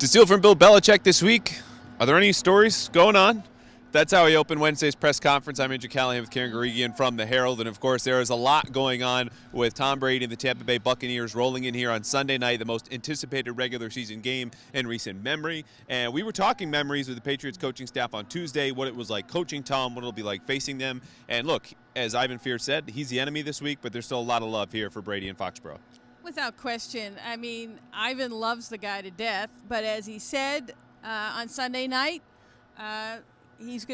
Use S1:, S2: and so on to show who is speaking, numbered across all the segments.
S1: To steal from Bill Belichick this week, are there any stories going on? That's how he opened Wednesday's press conference. I'm Andrew Callahan with Guregian from the Herald. And, of course, there is a lot going on with Tom Brady and the Tampa Bay Buccaneers rolling in here on Sunday night, the most anticipated regular season game in recent memory. And we were talking memories with the Patriots coaching staff on Tuesday, what it was like coaching Tom, what it'll be like facing them. And, look, as Ivan Fear said, he's the enemy this week, but there's still a lot of love here for Brady and Foxboro.
S2: Without question. I mean, Ivan loves the guy to death, but as he said on Sunday night, he's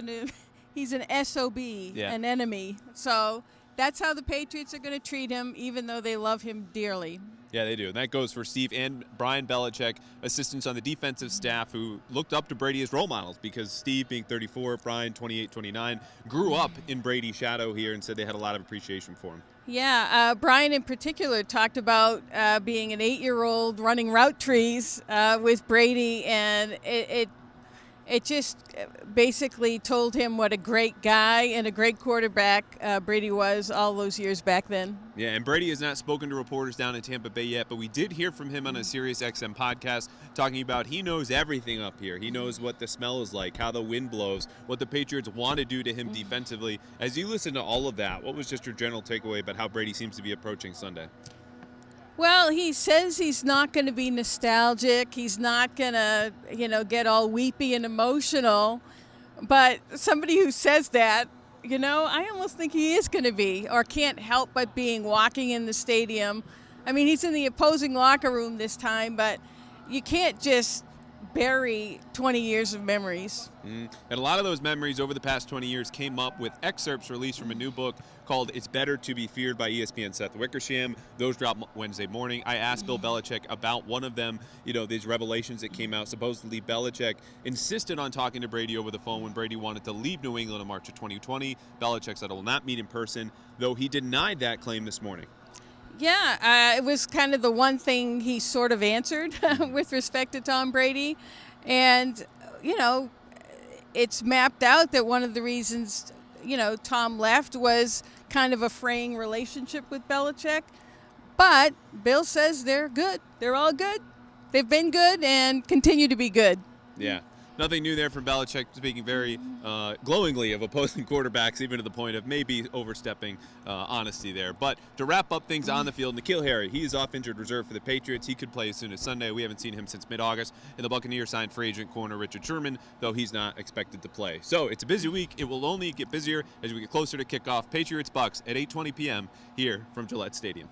S2: an SOB, an enemy. So that's how the Patriots are going to treat him, even though they love him dearly.
S1: Yeah, they do. And that goes for Steve and Brian Belichick, assistants on the defensive staff who looked up to Brady as role models because Steve, being 34, Brian, 28, 29, grew up in Brady's shadow here and said they had a lot of appreciation for him.
S2: Yeah, Brian in particular talked about being an 8-year-old running route trees with Brady, and it just basically told him what a great guy and a great quarterback Brady was all those years back then.
S1: Yeah, and Brady has not spoken to reporters down in Tampa Bay yet, but we did hear from him on a Sirius XM podcast talking about he knows everything up here. He knows what the smell is like, how the wind blows, what the Patriots want to do to him defensively. As you listen to all of that, what was just your general takeaway about how Brady seems to be approaching Sunday?
S2: Well, he says he's not going to be nostalgic. He's not going to, get all weepy and emotional. But somebody who says that, I almost think he is going to be, or can't help but being walking in the stadium. I mean, he's in the opposing locker room this time, but you can't just bury 20 years of memories.
S1: And a lot of those memories over the past 20 years came up with excerpts released from a new book called It's Better to Be Feared by ESPN Seth Wickersham. Those dropped Wednesday morning. I asked Bill Belichick about one of them, these revelations that came out. Supposedly Belichick insisted on talking to Brady over the phone when Brady wanted to leave New England in March of 2020. Belichick said, I will not meet in person, though he denied that claim this morning.
S2: Yeah, it was kind of the one thing he sort of answered with respect to Tom Brady. And, it's mapped out that one of the reasons, Tom left was kind of a fraying relationship with Belichick. But Bill says they're good. They're all good. They've been good and continue to be good.
S1: Yeah. Nothing new there from Belichick, speaking very glowingly of opposing quarterbacks, even to the point of maybe overstepping honesty there. But to wrap up things on the field, N'Keal Harry, he is off injured reserve for the Patriots. He could play as soon as Sunday. We haven't seen him since mid-August. And the Buccaneers signed free agent corner Richard Sherman, though he's not expected to play. So it's a busy week. It will only get busier as we get closer to kickoff. Patriots-Bucks at 8:20 p.m. here from Gillette Stadium.